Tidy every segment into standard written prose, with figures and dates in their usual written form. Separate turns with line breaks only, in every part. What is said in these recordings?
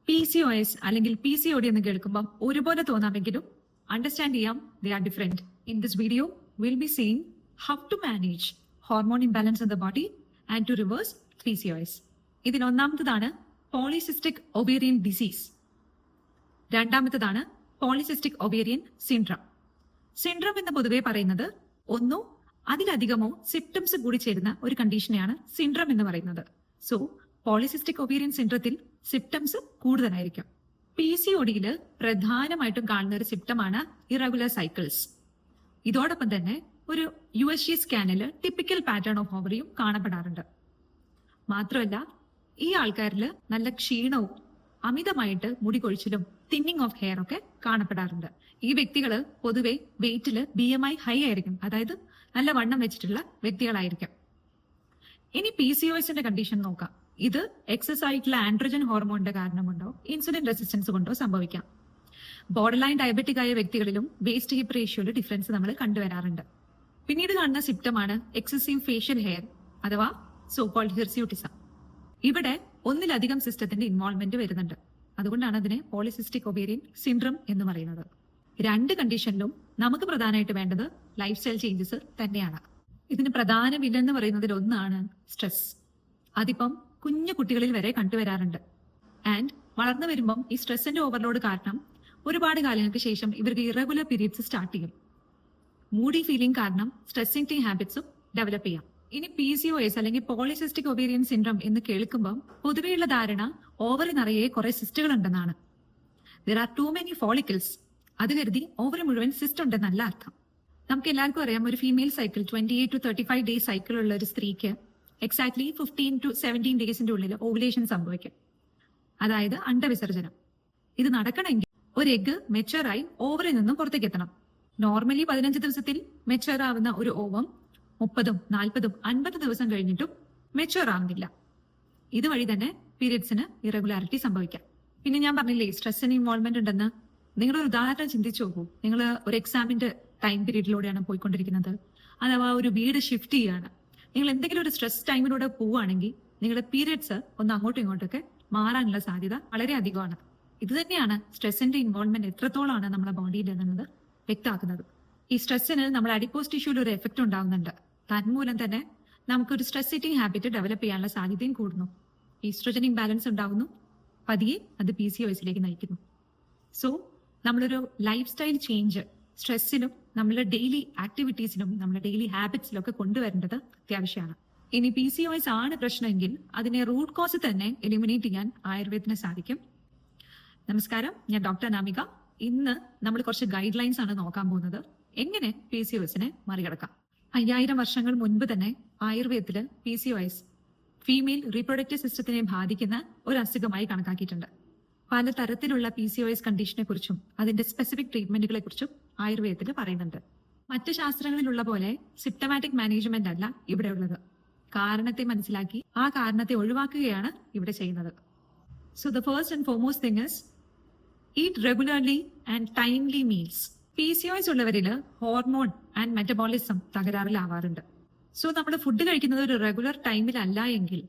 PCOS അല്ലെങ്കിൽ PCOD എന്ന് കേൾക്കുമ്പോൾ ഒരുപോലെ തോന്നാമെങ്കിലും അണ്ടർസ്റ്റാൻഡ് ചെയ്യാം they are different. In this video will be seeing how to manage hormone imbalance in the body and to reverse PCOS. ഇതിൽ ഒന്നാമത്തതാണ് പോളിസിസ്റ്റിക് ഒവേറിയൻ ഡിസീസ്. രണ്ടാമത്തതാണ് പോളിസിസ്റ്റിക് ഒവേറിയൻ സിൻഡ്രം. സിൻഡ്രം എന്ന് പൊതുവെ പറയുന്നത് ഒന്നോ അതിലധികമോ സിംറ്റംസ് കൂടി ചേരുന്ന ഒരു കണ്ടീഷനെയാണ് സിൻഡ്രം എന്ന് പറയുന്നത്. സോ പോളിസിസ്റ്റിക് ഒവേറിയൻ സിൻഡ്രത്തിൽ സിംറ്റംസ് കൂടുതലായിരിക്കും. PCODയിൽ പ്രധാനമായിട്ടും കാണുന്ന ഒരു സിംറ്റമാണ് ഇറഗുലർ സൈക്കിൾസ്. ഇതോടൊപ്പം തന്നെ ഒരു USG സ്കാനിൽ ടിപ്പിക്കൽ പാറ്റേൺ ഓഫ് ഓവറിയും കാണപ്പെടാറുണ്ട്. മാത്രമല്ല ഈ ആൾക്കാരിൽ നല്ല ക്ഷീണവും അമിതമായിട്ട് മുടി കൊഴിച്ചിലും തിന്നിങ് ഓഫ് ഹെയർ ഒക്കെ കാണപ്പെടാറുണ്ട്. ഈ വ്യക്തികൾ പൊതുവെ വെയിറ്റിൽ BMI ഹൈ ആയിരിക്കും, അതായത് നല്ല വണ്ണം വെച്ചിട്ടുള്ള വ്യക്തികളായിരിക്കും. ഇനി PCOSന്റെ കണ്ടീഷൻ നോക്കാം. ഇത് എക്സസ് ആയിട്ടുള്ള ആൻഡ്രോജൻ ഹോർമോണിന്റെ കാരണം കൊണ്ടോ ഇൻസുലിൻ റെസിസ്റ്റൻസ് കൊണ്ടോ സംഭവിക്കാം. ബോർഡർ ലൈൻ ഡയബറ്റിക് ആയ വ്യക്തികളിലും വേസ്റ്റ് ഹിപ്പ് റേഷ്യോയിൽ ഡിഫറൻസ് നമ്മൾ കണ്ടുവരാറുണ്ട്. പിന്നീട് കാണുന്ന സിംറ്റമാണ് എക്സസീവ് ഫേഷ്യൽ ഹെയർ അഥവാ സോ കോൾഡ് ഹിർസ്യൂട്ടിസം. ഇവിടെ ഒന്നിലധികം സിസ്റ്റത്തിന്റെ ഇൻവോൾവ്മെന്റ് വരുന്നുണ്ട്. അതുകൊണ്ടാണ് അതിനെ പോളിസിസ്റ്റിക് ഒവേറിയൻ സിൻഡ്രം എന്ന് പറയുന്നത്. രണ്ട് കണ്ടീഷനിലും നമുക്ക് പ്രധാനമായിട്ട് വേണ്ടത് ലൈഫ് സ്റ്റൈൽ ചേഞ്ചസ് തന്നെയാണ്. ഇതിന് പ്രധാന വില്ലെന്ന് പറയുന്നതിൽ ഒന്നാണ് സ്ട്രെസ്. അതിപ്പം കുഞ്ഞു കുട്ടികളിൽ വരെ കണ്ടുവരാറുണ്ട്. ആൻഡ് വളർന്നു വരുമ്പം ഈ സ്ട്രെസ്സിന്റെ ഓവർലോഡ് കാരണം ഒരുപാട് കാലങ്ങൾക്ക് ശേഷം ഇവർക്ക് ഇറഗുലർ പീരീഡ്സ് സ്റ്റാർട്ട് ചെയ്യും. മൂഡി ഫീലിംഗ് കാരണം സ്ട്രെസ്സിംഗ് ഹാബിറ്റ്സും ഡെവലപ്പ് ചെയ്യാം. ഇനി PCOS അല്ലെങ്കിൽ പോളിസിസ്റ്റിക് ഒവേറിയൻ സിൻഡ്രം എന്ന് കേൾക്കുമ്പോൾ പൊതുവെയുള്ള ധാരണ ഓവറി നിറയെ കുറെ സിസ്റ്റുകൾ ഉണ്ടെന്നാണ്. There are too many follicles. അത് കരുതി ഓവറി മുഴുവൻ സിസ്റ്റ് ഉണ്ടെന്നല്ല അർത്ഥം. നമുക്ക് എല്ലാവർക്കും അറിയാം, ഒരു female cycle 28 to 35 days cycle ഉള്ള ഒരു സ്ത്രീക്ക് എക്സാക്ട്ലി 15 to 17 ഡേയ്സിന്റെ ഉള്ളിൽ ഓവുലേഷൻ സംഭവിക്കും, അതായത് അണ്ടവിസർജനം. ഇത് നടക്കണമെങ്കിൽ ഒരു എഗ് മെച്ചുവറായി ഓവറിൽ നിന്നും പുറത്തേക്ക് എത്തണം. നോർമലി 15 ദിവസത്തിൽ മെച്ചുവർ ആവുന്ന ഒരു ഓവം 30, 40, 50 ദിവസം കഴിഞ്ഞിട്ടും മെച്ചുവർ ആവുന്നില്ല. ഇതുവഴി തന്നെ പീരിയഡ്സിന് ഇറഗുലാരിറ്റി സംഭവിക്കാം. പിന്നെ ഞാൻ പറഞ്ഞില്ലേ സ്ട്രെസ്സിന് ഇൻവോൾവ്മെന്റ് ഉണ്ടെന്ന്. നിങ്ങളൊരു ഉദാഹരണം ചിന്തിച്ചു നോക്കൂ. നിങ്ങൾ ഒരു എക്സാമിന്റെ ടൈം പീരീഡിലൂടെയാണ് പോയിക്കൊണ്ടിരിക്കുന്നത്, അഥവാ ഒരു വീട് ഷിഫ്റ്റ് ചെയ്യാണ്. നിങ്ങൾ എന്തെങ്കിലും ഒരു സ്ട്രെസ് ടൈമിലൂടെ പോവുകയാണെങ്കിൽ നിങ്ങളുടെ പീരിയഡ്സ് ഒന്ന് അങ്ങോട്ടും ഇങ്ങോട്ടൊക്കെ മാറാനുള്ള സാധ്യത വളരെ അധികമാണ്. ഇത് തന്നെയാണ് സ്ട്രെസ്സിന്റെ ഇൻവോൾവ്മെന്റ് എത്രത്തോളമാണ് നമ്മുടെ ബോഡിയിൽ എന്നുള്ളത് വ്യക്തമാക്കുന്നത്. ഈ സ്ട്രെസ്സിന് നമ്മുടെ അഡിപ്പോസ് ടിഷ്യൂവിൽ ഒരു എഫക്ട് ഉണ്ടാകുന്നുണ്ട്. തന്മൂലം തന്നെ നമുക്കൊരു സ്ട്രെസ് ഈറ്റിംഗ് ഹാബിറ്റ് ഡെവലപ്പ് ചെയ്യാനുള്ള സാധ്യതയും കൂടുന്നു. ഈസ്ട്രോജൻ ഇംബാലൻസ് ഉണ്ടാകുന്നു. പതിയെ അത് PCOSയിലേക്ക് നയിക്കുന്നു. സോ നമ്മളൊരു ലൈഫ് സ്റ്റൈൽ ചേഞ്ച് സ്ട്രെസ്സിലും നമ്മുടെ ഡെയിലി ആക്ടിവിറ്റീസിലും നമ്മുടെ ഡെയിലി ഹാബിറ്റ്സിലും ഒക്കെ കൊണ്ടുവരേണ്ടത് അത്യാവശ്യമാണ്. ഇനി PCOS ആണ് പ്രശ്നമെങ്കിൽ അതിനെ റൂട്ട് കോസ് തന്നെ എലിമിനേറ്റ് ചെയ്യാൻ ആയുർവേദത്തിന് സാധിക്കും. നമസ്കാരം, ഞാൻ ഡോക്ടർ നാമിക. ഇന്ന് നമ്മൾ കുറച്ച് ഗൈഡ് ലൈൻസ് ആണ് നോക്കാൻ പോകുന്നത്. എങ്ങനെ PCOSനെ മറികടക്കാം. 5000 വർഷങ്ങൾ മുൻപ് തന്നെ ആയുർവേദത്തില് PCOS ഫീമെയിൽ റീപ്രൊഡക്റ്റീവ് സിസ്റ്റത്തിനെ ബാധിക്കുന്ന ഒരു അസുഖമായി കണക്കാക്കിയിട്ടുണ്ട്. പല തരത്തിലുള്ള PCOS കണ്ടീഷനെ കുറിച്ചും അതിന്റെ സ്പെസിഫിക് ട്രീറ്റ്മെന്റുകളെ കുറിച്ചും ആയുർവേദത്തിൽ പറയുന്നുണ്ട്. മറ്റ് ശാസ്ത്രങ്ങളിലുള്ള പോലെ സിംപ്റ്റമാറ്റിക് മാനേജ്മെന്റ് അല്ല ഇവിടെ ഉള്ളത്. കാരണത്തെ മനസ്സിലാക്കി ആ കാരണത്തെ ഒഴിവാക്കുകയാണ് ഇവിടെ ചെയ്യുന്നത്. So the first and foremost thing is eat regularly and timely meals. PCOS ഉള്ളവരിൽ ഹോർമോൺ ആൻഡ് മെറ്റബോളിസം തകരാറിലാവാറുണ്ട്. സോ നമ്മൾ ഫുഡ് കഴിക്കുന്നത് ഒരു റെഗുലർ ടൈമിലല്ല എങ്കിൽ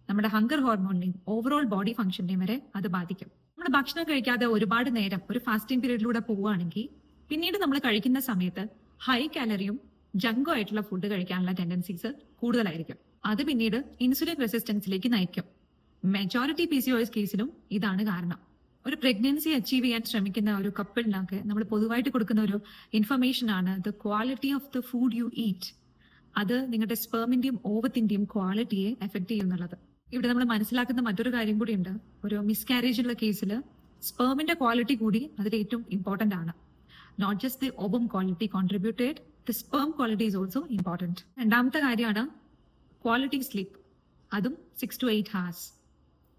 നമ്മുടെ ഹങ്കർ ഹോർമോണിനെയും ഓവറോൾ ബോഡി ഫംഗ്ഷനെയും വരെ അത് ബാധിക്കും. നമ്മൾ ഭക്ഷണം കഴിക്കാതെ ഒരുപാട് നേരം ഒരു ഫാസ്റ്റിംഗ് പീരീഡിലൂടെ പോവുകയാണെങ്കിൽ പിന്നീട് നമ്മൾ കഴിക്കുന്ന സമയത്ത് ഹൈ കാലറിയും ജങ്കോ ആയിട്ടുള്ള ഫുഡ് കഴിക്കാനുള്ള ടെൻഡൻസീസ് കൂടുതലായിരിക്കും. അത് പിന്നീട് ഇൻസുലിൻ റെസിസ്റ്റൻസിലേക്ക് നയിക്കും. മെജോറിറ്റി PCOS കേസിലും ഇതാണ് കാരണം. ഒരു പ്രഗ്നൻസി അച്ചീവ് ചെയ്യാൻ ശ്രമിക്കുന്ന ഒരു കപ്പിളിനൊക്കെ നമ്മൾ പൊതുവായിട്ട് കൊടുക്കുന്ന ഒരു ഇൻഫർമേഷൻ ആണ് the quality of the food you eat. അത് നിങ്ങളുടെ സ്പെർമിന്റെയും ഓവത്തിന്റെയും ക്വാളിറ്റിയെ എഫക്ട് ചെയ്യുന്നുള്ളത്. ഇവിടെ നമ്മൾ മനസ്സിലാക്കുന്ന മറ്റൊരു കാര്യം കൂടിയുണ്ട്. ഒരു മിസ്കാരേജ് ഉള്ള കേസിൽ സ്പെർമിന്റെ ക്വാളിറ്റി കൂടി അതിൽ ഏറ്റവും ഇമ്പോർട്ടന്റ് ആണ്. Not just the ovum quality contributed, the sperm quality is also important. രണ്ടാമത്തെ കാര്യമാണ് ക്വാളിറ്റി സ്ലീപ്പ്. അതും 6 to 8 hours.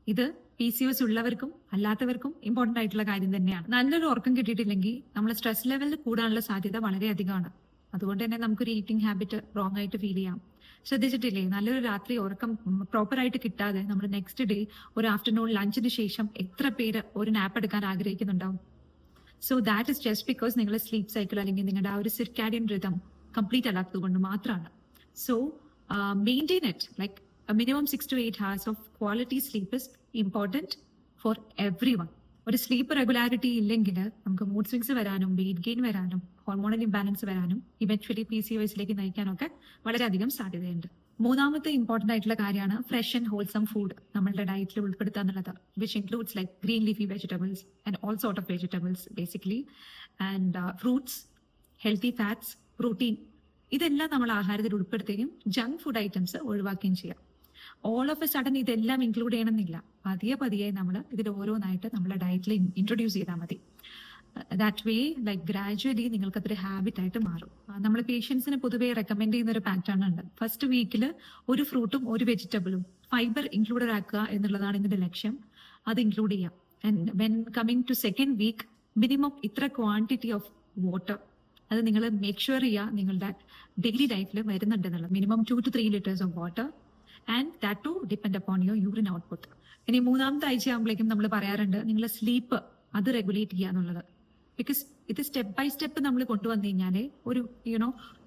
ഇത് PCOS ഉള്ളവർക്കും അല്ലാത്തവർക്കും ഇമ്പോർട്ടന്റ് ആയിട്ടുള്ള കാര്യം തന്നെയാണ്. നല്ലൊരു ഉറക്കം കിട്ടിയിട്ടില്ലെങ്കിൽ നമ്മുടെ സ്ട്രെസ് ലെവലിൽ കൂടാനുള്ള സാധ്യത വളരെ അധികമാണ്. അതുകൊണ്ട് തന്നെ നമുക്കൊരു ഈറ്റിംഗ് ഹാബിറ്റ് റോങ് ആയിട്ട് ഫീൽ ചെയ്യാം. ശ്രദ്ധിച്ചിട്ടില്ലേ, നല്ലൊരു രാത്രി ഉറക്കം പ്രോപ്പർ ആയിട്ട് കിട്ടാതെ നമ്മുടെ നെക്സ്റ്റ് ഡേ ഒരു ആഫ്റ്റർനൂൺ ലഞ്ചിന് ശേഷം എത്ര പേര് ഒരു നാപ്പ് എടുക്കാൻ ആഗ്രഹിക്കുന്നുണ്ടാവും. So that is just because നിങ്ങളുടെ സ്ലീപ്പ് സൈക്കിൾ അല്ലെങ്കിൽ നിങ്ങളുടെ ആ ഒരു സിർക്കാഡിയൻ റിതം കംപ്ലീറ്റ് അല്ലാത്തത് കൊണ്ട് മാത്രമാണ്. So maintain it. Like a minimum 6 to 8 hours of quality sleep is important for every one. ഒരു സ്ലീപ്പ് റെഗുലാരിറ്റി ഇല്ലെങ്കിൽ നമുക്ക് മൂഡ് സ്വിങ്സ് വരാനും വെയിറ്റ് ഗെയിൻ വരാനും ഹോർമോണൽ ഇംബാലൻസ് വരാനും ഇവൻച്വലി PCOSലേക്ക് നയിക്കാനൊക്കെ വളരെയധികം സാധ്യതയുണ്ട്. മൂന്നാമത്തെ ഇമ്പോർട്ടന്റ് ആയിട്ടുള്ള കാര്യമാണ് ഫ്രഷ് ആൻഡ് ഹോൾസം ഫുഡ് നമ്മളുടെ ഡയറ്റിൽ ഉൾപ്പെടുത്തുക എന്നുള്ളത്, which includes like green leafy vegetables and all sort of vegetables basically, and fruits, healthy fats, protein, ഇതെല്ലാം നമ്മൾ ആഹാരത്തിൽ ഉൾപ്പെടുത്തുകയും ജങ്ക് ഫുഡ് ഐറ്റംസ് ഒഴിവാക്കുകയും ചെയ്യാം. ഓൾ ഓഫ് എ സഡൻ ഇതെല്ലാം ഇൻക്ലൂഡ് ചെയ്യണമെന്നില്ല. പതിയെ നമ്മൾ ഇതിൽ ഓരോന്നായിട്ട് നമ്മുടെ ഡയറ്റിൽ ഇൻട്രൊഡ്യൂസ് ചെയ്താൽ മതി. ദാറ്റ് വേ ലൈക്ക് ഗ്രാജുവലി നിങ്ങൾക്ക് അതൊരു ഹാബിറ്റ് ആയിട്ട് മാറും. നമ്മൾ പേഷ്യൻസിന് പൊതുവേ റെക്കമെൻഡ് ചെയ്യുന്ന ഒരു പാറ്റേൺ ഉണ്ട്. ഫസ്റ്റ് വീക്കിൽ ഒരു ഫ്രൂട്ടും ഒരു വെജിറ്റബിളും ഫൈബർ ഇൻക്ലൂഡഡ് ആക്കുക എന്നുള്ളതാണ് ഇതിന്റെ ലക്ഷ്യം. അത് ഇൻക്ലൂഡ് ചെയ്യാം. And when coming to second week minimum ഇത്ര ക്വാണ്ടിറ്റി ഓഫ് വാട്ടർ അത് നിങ്ങൾ മേക്ക് ഷുവർ ചെയ്യുക നിങ്ങളുടെ ഡെയിലി ലൈഫിൽ വരുന്നുണ്ടെന്നുള്ളത്. Minimum 2 to 3 liters of water and that to depend upon your urine output. ഇനി മൂന്നാമത്തെ ആഴ്ച ആകുമ്പോഴേക്കും നമ്മൾ പറയാറുണ്ട് നിങ്ങളുടെ സ്ലീപ്പ് അത് റെഗുലേറ്റ് ചെയ്യുക എന്നുള്ളത്. ബിക്കോസ് ഇത് സ്റ്റെപ്പ് ബൈ സ്റ്റെപ്പ് നമ്മൾ കൊണ്ടുവന്നു കഴിഞ്ഞാൽ ഒരു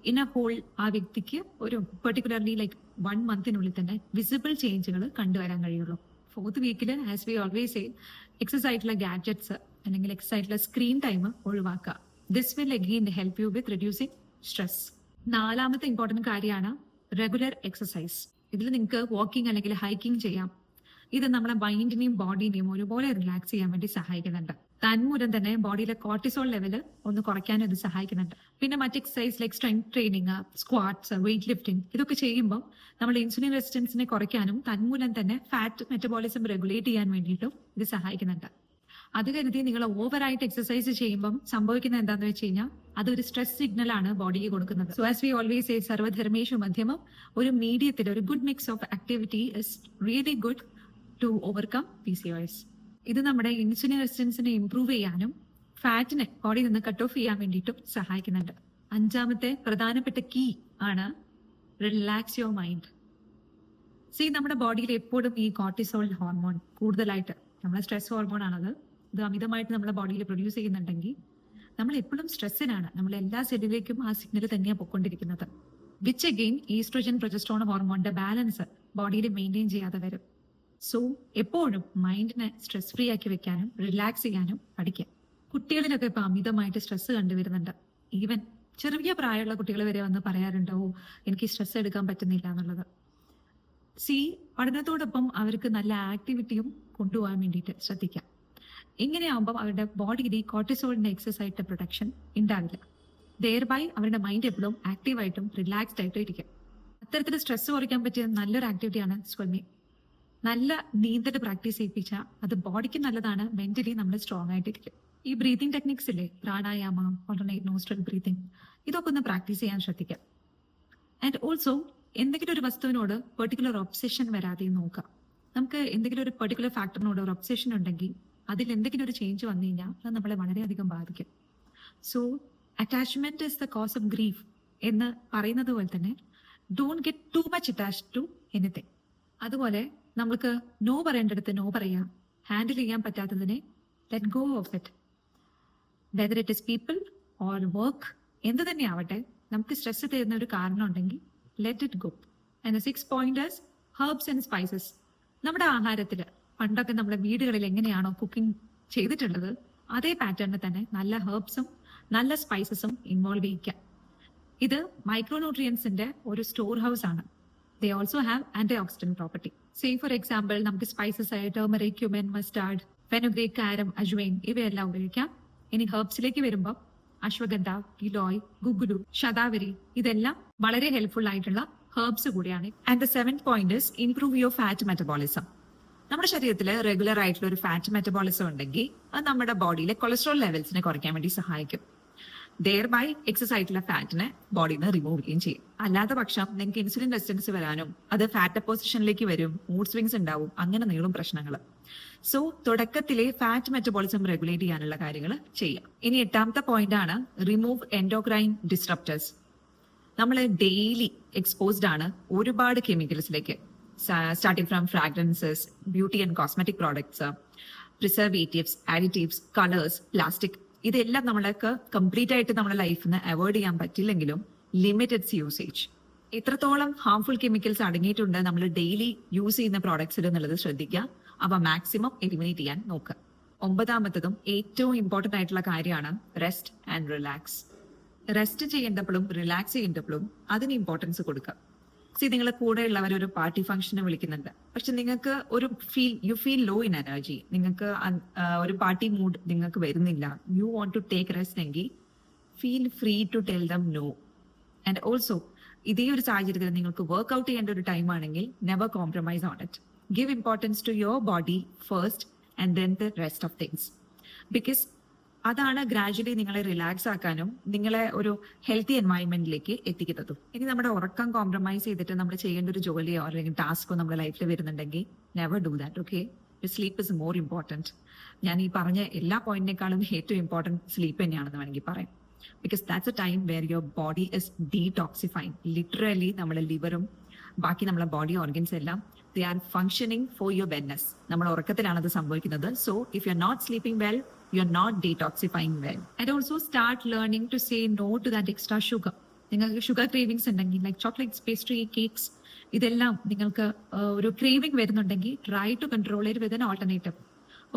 ഇൻ എ ഹോൾ ആ വ്യക്തിക്ക് ഒരു പെർട്ടിക്കുലർലി ലൈക്ക് 1 monthനുള്ളിൽ തന്നെ വിസിബിൾ ചേഞ്ചുകൾ കണ്ടുവരാൻ കഴിയുള്ളൂ. 4th വീക്കിൽ as we always say excess ആയിട്ടുള്ള ഗാഡ്ജറ്റ്സ് അല്ലെങ്കിൽ എക്സസ് ആയിട്ടുള്ള സ്ക്രീൻ ടൈം ഒഴിവാക്കുക. This will again help you with reducing stress. നാലാമത്തെ ഇമ്പോർട്ടന്റ് കാര്യമാണ് റെഗുലർ എക്സസൈസ്. ഇതിൽ നിങ്ങൾക്ക് വാക്കിംഗ് അല്ലെങ്കിൽ ഹൈക്കിംഗ് ചെയ്യാം. ഇത് നമ്മുടെ മൈൻഡിനെയും ബോഡിനെയും ഒരുപോലെ റിലാക്സ് ചെയ്യാൻ വേണ്ടി സഹായിക്കുന്നുണ്ട്. തന്മൂലം തന്നെ ബോഡിയിലെ കോർട്ടിസോൾ ലെവല് ഒന്ന് കുറയ്ക്കാനും ഇത് സഹായിക്കുന്നുണ്ട്. പിന്നെ മറ്റ് exercise like strength training, squats, weight lifting ഇതൊക്കെ ചെയ്യുമ്പോൾ നമ്മൾ ഇൻസുലിൻ റെസിസ്റ്റൻസിനെ കുറയ്ക്കാനും തന്മൂലം തന്നെ ഫാറ്റ് മെറ്റബോളിസം റെഗുലേറ്റ് ചെയ്യാൻ വേണ്ടിയിട്ടും ഇത് സഹായിക്കുന്നുണ്ട്. അത് കരുതി നിങ്ങൾ ഓവറായിട്ട് എക്സസൈസ് ചെയ്യുമ്പോൾ സംഭവിക്കുന്നത് എന്താണെന്ന് വെച്ച് കഴിഞ്ഞാൽ അതൊരു സ്ട്രെസ് സിഗ്നൽ ആണ് ബോഡിക്ക് കൊടുക്കുന്നത്. So as we always say സർവധർമ്മേഷു മധ്യമം, ഒരു മീഡിയത്തിൽ ഒരു good mix of activity is really good to overcome PCOS. ഇത് നമ്മുടെ ഇൻസുലിൻ റെസിസ്റ്റൻസിനെ ഇംപ്രൂവ് ചെയ്യാനും ഫാറ്റിനെ ബോഡിയിൽ നിന്ന് കട്ട് ഓഫ് ചെയ്യാൻ വേണ്ടിയിട്ടും സഹായിക്കുന്നുണ്ട്. അഞ്ചാമത്തെ പ്രധാനപ്പെട്ട കീ ആണ് റിലാക്സ് യുവർ മൈൻഡ്. നമ്മുടെ ബോഡിയിൽ എപ്പോഴും ഈ കോർട്ടിസോൾ ഹോർമോൺ കൂടുതലായിട്ട്, നമ്മുടെ സ്ട്രെസ് ഹോർമോൺ ആണത്, ഇത് അമിതമായിട്ട് നമ്മുടെ ബോഡിയിൽ പ്രൊഡ്യൂസ് ചെയ്യുന്നുണ്ടെങ്കിൽ നമ്മൾ എപ്പോഴും സ്ട്രെസ്സിനാണ്. നമ്മൾ എല്ലാ സെല്ലിലേക്കും ആ സിഗ്നൽ തന്നെയാണ് പൊയ്ക്കൊണ്ടിരിക്കുന്നത്. വിച്ച് അഗെയിൻ ഈസ്ട്രോജൻ പ്രൊജസ്ട്രോൺ ഹോർമോണിന്റെ ബാലൻസ് ബോഡിയിൽ മെയിൻറ്റെയിൻ ചെയ്യാതെ വരും. സോ എപ്പോഴും മൈൻഡിനെ സ്ട്രെസ് ഫ്രീ ആക്കി വെക്കാനും റിലാക്സ് ചെയ്യാനും പഠിക്കാം. കുട്ടികളിലൊക്കെ ഇപ്പൊ അമിതമായിട്ട് സ്ട്രെസ് കണ്ടുവരുന്നുണ്ട്. ഈവൻ ചെറിയ പ്രായമുള്ള കുട്ടികൾ വരെ വന്ന് പറയാറുണ്ട്, ഓ എനിക്ക് സ്ട്രെസ് എടുക്കാൻ പറ്റുന്നില്ല എന്നുള്ളത്. പഠനത്തോടൊപ്പം അവർക്ക് നല്ല ആക്ടിവിറ്റിയും കൊണ്ടുപോകാൻ വേണ്ടിയിട്ട് ശ്രദ്ധിക്കാം. ഇങ്ങനെയാകുമ്പോൾ അവരുടെ ബോഡിയിൽ ഈ കോർട്ടിസോളിന്റെ എക്സസ് ആയിട്ട് പ്രൊഡക്ഷൻ ഉണ്ടാവില്ല. ദെയർബൈ അവരുടെ മൈൻഡ് എപ്പോഴും ആക്റ്റീവായിട്ടും റിലാക്സ്ഡ് ആയിട്ടും ഇരിക്കും. അത്തരത്തിൽ സ്ട്രെസ് കുറയ്ക്കാൻ പറ്റിയ നല്ലൊരു ആക്ടിവിറ്റിയാണ് സ്വിമ്മിങ്. നല്ല നീന്തൽ പ്രാക്ടീസ് ചെയ്യിപ്പിച്ചാൽ അത് ബോഡിക്ക് നല്ലതാണ്, മെന്റലി നമ്മൾ സ്ട്രോങ് ആയിട്ടിരിക്കും. ഈ ബ്രീതിങ് ടെക്നിക്സ് ഇല്ലേ, പ്രാണായാമ, ഓൾട്ടർനേറ്റ് നോസ്ട്രൽ ബ്രീതിങ്, ഇതൊക്കെ ഒന്ന് പ്രാക്ടീസ് ചെയ്യാൻ ശ്രദ്ധിക്കാം. ആൻഡ് ഓൾസോ എന്തെങ്കിലും ഒരു വസ്തുവിനോട് പെർട്ടിക്കുലർ ഒബ്സെഷൻ വരാതെ നോക്കുക. നമുക്ക് എന്തെങ്കിലും ഒരു പെർട്ടിക്കുലർ ഫാക്ടറിനോട് ഒരു ഒബ്സെഷൻ ഉണ്ടെങ്കിൽ അതിൽ എന്തെങ്കിലും ഒരു ചേഞ്ച് വന്നു കഴിഞ്ഞാൽ അത് നമ്മളെ വളരെയധികം ബാധിക്കും. So attachment is the cause of grief എന്ന് പറയുന്നത് പോലെ തന്നെ don't get too much attached to anything. അതുപോലെ നമുക്ക് നോ പറയേണ്ടടുത്ത് നോ പറയാം. ഹാൻഡിൽ ചെയ്യാൻ പറ്റാത്തതിനെ let go of it. Whether it is people or work, എന്ത് തന്നെ ആവട്ടെ, നമുക്ക് സ്ട്രെസ് തരുന്ന ഒരു കാരണം ഉണ്ടെങ്കിൽ let it go. And 6th point is herbs and spices. നമ്മുടെ ആഹാരത്തിൽ പണ്ടൊക്കെ നമ്മുടെ വീടുകളിൽ എങ്ങനെയാണോ കുക്കിംഗ് ചെയ്തിട്ടുള്ളത് അതേ പാറ്റേണിൽ തന്നെ നല്ല ഹെർബ്സും നല്ല സ്പൈസസും ഇൻവോൾവ് ചെയ്യിക്കാം. ഇത് മൈക്രോന്യൂട്രിയൻസിന്റെ ഒരു സ്റ്റോർ ഹൗസ് ആണ്. They also have antioxidant property. Say for example, നമുക്ക് സ്പൈസസ് ആയ ടർമറിക്, ക്യുമിൻ, മസ്റ്റാർഡ്, ഫെനുഗ്രീക്, കാരം, അജ്വൈൻ ഇവയെല്ലാം ഉപയോഗിക്കാം. ഇനി ഹെർബ്സിലേക്ക് വരുമ്പോൾ അശ്വഗന്ധ, ഗിലോയ്, ഗുഗുലു, ശതാവരി ഇതെല്ലാം വളരെ ഹെൽപ്ഫുൾ ആയിട്ടുള്ള ഹെർബ്സ് കൂടിയാണ്. And the 7th point is improve your fat metabolism. നമ്മുടെ ശരീരത്തിൽ റെഗുലർ ആയിട്ടുള്ള ഒരു ഫാറ്റ് മെറ്റബോളിസം ഉണ്ടെങ്കിൽ അത് നമ്മുടെ ബോഡിയിലെ കൊളസ്ട്രോൾ ലെവൽസിനെ കുറയ്ക്കാൻ വേണ്ടി സഹായിക്കും. ദെയർബൈ എക്സസ് ആയിട്ടുള്ള ഫാറ്റിനെ ബോഡിയിൽ നിന്ന് റിമൂവ് ചെയ്യുകയും ചെയ്യും. അല്ലാത്ത പക്ഷം നിങ്ങൾക്ക് ഇൻസുലിൻ റെസിസ്റ്റൻസ് വരാനും അത് ഫാറ്റ് അപ്പോസിഷനിലേക്ക് വരും, മൂഡ് സ്വിങ്സ് ഉണ്ടാവും, അങ്ങനെ നീളും പ്രശ്നങ്ങൾ. സോ തുടക്കത്തിലെ ഫാറ്റ് മെറ്റബോളിസം റെഗുലേറ്റ് ചെയ്യാനുള്ള കാര്യങ്ങൾ ചെയ്യാം. ഇനി 8th പോയിന്റ് ആണ് റിമൂവ് എൻഡോക്രൈൻ ഡിസ്ട്രപ്റ്റേഴ്സ്. നമ്മൾ ഡെയിലി എക്സ്പോസ്ഡ് ആണ് ഒരുപാട് കെമിക്കൽസിലേക്ക്, starting from fragrances, beauty and cosmetic products, preservatives, additives, colours, plastic, ഇതെല്ലാം നമ്മൾക്ക് കംപ്ലീറ്റ് ആയിട്ട് നമ്മുടെ ലൈഫിൽ നിന്ന് അവോയ്ഡ് ചെയ്യാൻ പറ്റില്ലെങ്കിലും ലിമിറ്റഡ് യൂസേജ്. എത്രത്തോളം ഹാർംഫുൾ കെമിക്കൽസ് അടങ്ങിയിട്ടുണ്ട് നമ്മൾ ഡെയിലി യൂസ് ചെയ്യുന്ന പ്രോഡക്ട്സിൽ എന്നുള്ളത് ശ്രദ്ധിക്കുക. അവ മാക്സിമം എലിമിനേറ്റ് ചെയ്യാൻ നോക്കുക. 9ാമത്തതും ഏറ്റവും ഇമ്പോർട്ടൻ്റ് ആയിട്ടുള്ള കാര്യമാണ് റെസ്റ്റ് ആൻഡ് റിലാക്സ്. റെസ്റ്റ് ചെയ്യേണ്ടപ്പോഴും റിലാക്സ് ചെയ്യേണ്ടപ്പോഴും അതിന് ഇമ്പോർട്ടൻസ് കൊടുക്കുക. നിങ്ങളെ കൂടെ ഉള്ളവർ ഒരു പാർട്ടി ഫംഗ്ഷന് വിളിക്കുന്നുണ്ട്, പക്ഷെ നിങ്ങൾക്ക് you feel low in energy, നിങ്ങൾക്ക് ഒരു പാർട്ടി മൂഡ് നിങ്ങൾക്ക് വരുന്നില്ല, you want to take rest എങ്കിൽ feel free to tell them no. And also ഇതേ ഒരു സാഹചര്യത്തിൽ നിങ്ങൾക്ക് വർക്ക്ഔട്ട് ചെയ്യേണ്ട ഒരു ടൈം ആണെങ്കിൽ never compromise on it. Give importance to your body first and then the rest of things. Because അതാണ് gradually നിങ്ങളെ റിലാക്സ് ആക്കാനും നിങ്ങളെ ഒരു ഹെൽത്തി എൻവയൺമെന്റിലേക്ക് എത്തിക്കുന്നതും. ഇനി നമ്മുടെ ഉറക്കം കോംപ്രമൈസ് ചെയ്തിട്ട് നമ്മൾ ചെയ്യേണ്ട ഒരു ജോലിയോ അല്ലെങ്കിൽ ടാസ്കോ നമ്മുടെ ലൈഫിൽ വരുന്നുണ്ടെങ്കിൽ never do that. Okay, sleep is more important. ഞാൻ ഈ പറഞ്ഞ എല്ലാ പോയിന്റിനേക്കാളും ഏറ്റവും ഇമ്പോർട്ടൻറ്റ് സ്ലീപ്പ് തന്നെയാണെന്ന് വേണമെങ്കിൽ പറയാം. Because that's a time where your body is detoxifying. Literally നമ്മുടെ ലിവറും ബാക്കി നമ്മളെ ബോഡി ഓർഗൻസ് എല്ലാം they are functioning for your wellness. നമ്മൾ ഉറക്കത്തിലാണ് അത് സംഭവിക്കുന്നത്. So if you are not sleeping well, you are not detoxifying well. And also start learning to say no to that extra sugar. നിങ്ങൾക്ക് sugar cravings ഉണ്ടെങ്കിൽ like chocolates, pastry, cakes, ഇതെല്ലാം നിങ്ങൾക്ക് ഒരു craving വരുന്നുണ്ടെങ്കിൽ try to control it with an alternative.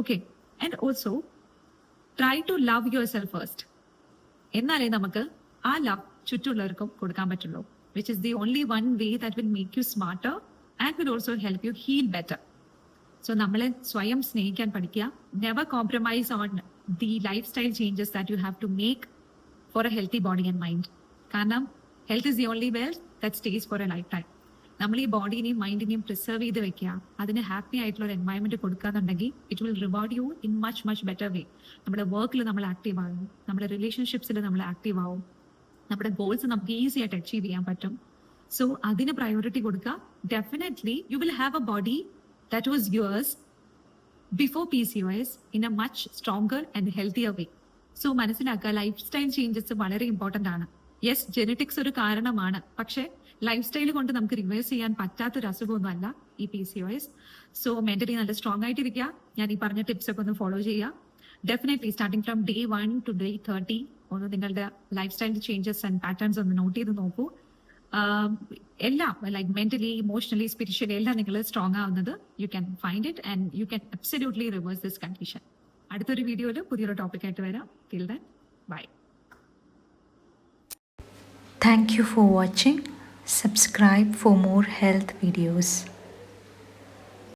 Okay, and also try to love yourself first. എന്നാലേ നമുക്ക് ആ love ചുറ്റുള്ളവർക്കും കൊടുക്കാൻ പറ്റുള്ളൂ, which is the only one way that will make you smarter and will also help you heal better. So നമ്മളെ സ്വയം സ്നേഹിക്കാൻ പഠിക്കുക. Never compromise on the lifestyle changes that you have to make for a healthy body and mind. കാരണം health is the only wealth that stays for a lifetime. നമ്മൾ ഈ ബോഡീനെയും മൈൻഡിനെയും preserve ചെയ്ത് വെക്കുക, അതിന് ഹാപ്പി ആയിട്ടുള്ള ഒരു environment കൊടുക്കാന്നുണ്ടെങ്കിൽ it will reward you in much better way. നമ്മുടെ വർക്കിൽ നമ്മൾ ആക്റ്റീവ് ആകും, നമ്മുടെ റിലേഷൻഷിപ്സിൽ നമ്മൾ ആക്റ്റീവ് ആവും, നമ്മുടെ ഗോൾസ് നമുക്ക് ഈസി ആയിട്ട് അച്ചീവ് ചെയ്യാൻ പറ്റും. സോ അതിന് പ്രയോറിറ്റി കൊടുക്കുക. Definitely you will have A body that was yours before PCOS in a much stronger and healthier way. So മനസ്സിലാക്കുക, ലൈഫ് സ്റ്റൈൽ ചേഞ്ചസ് വളരെ ഇമ്പോർട്ടൻ്റ് ആണ്. യെസ്, ജെനറ്റിക്സ് ഒരു കാരണമാണ്, പക്ഷേ ലൈഫ് സ്റ്റൈൽ കൊണ്ട് നമുക്ക് റിവേഴ്സ് ചെയ്യാൻ പറ്റാത്തൊരു അസുഖമൊന്നും അല്ല ഈ PCOS. സോ മെന്റലി നല്ല സ്ട്രോങ് ആയിട്ടിരിക്കുക. ഞാൻ ഈ പറഞ്ഞ ടിപ്സ് ഒക്കെ ഒന്ന് ഫോളോ ചെയ്യുക. Definitely starting from day 1 to day 30 ഒന്ന് നിങ്ങളുടെ life style changes and patterns ഒന്ന് നോട്ട് ചെയ്ത് നോക്കൂ. എല്ലാം ലൈക്ക് മെന്റലി, ഇമോഷണലി, സ്പിരിച്വലി എല്ലാം നിങ്ങൾ സ്ട്രോങ് ആവുന്നത് you can find it and you can absolutely reverse this condition. അടുത്തൊരു വീഡിയോയിൽ പുതിയൊരു ടോപ്പിക്കായിട്ട് വരാം. Till then bye.
Thank you for watching. Subscribe for more health videos.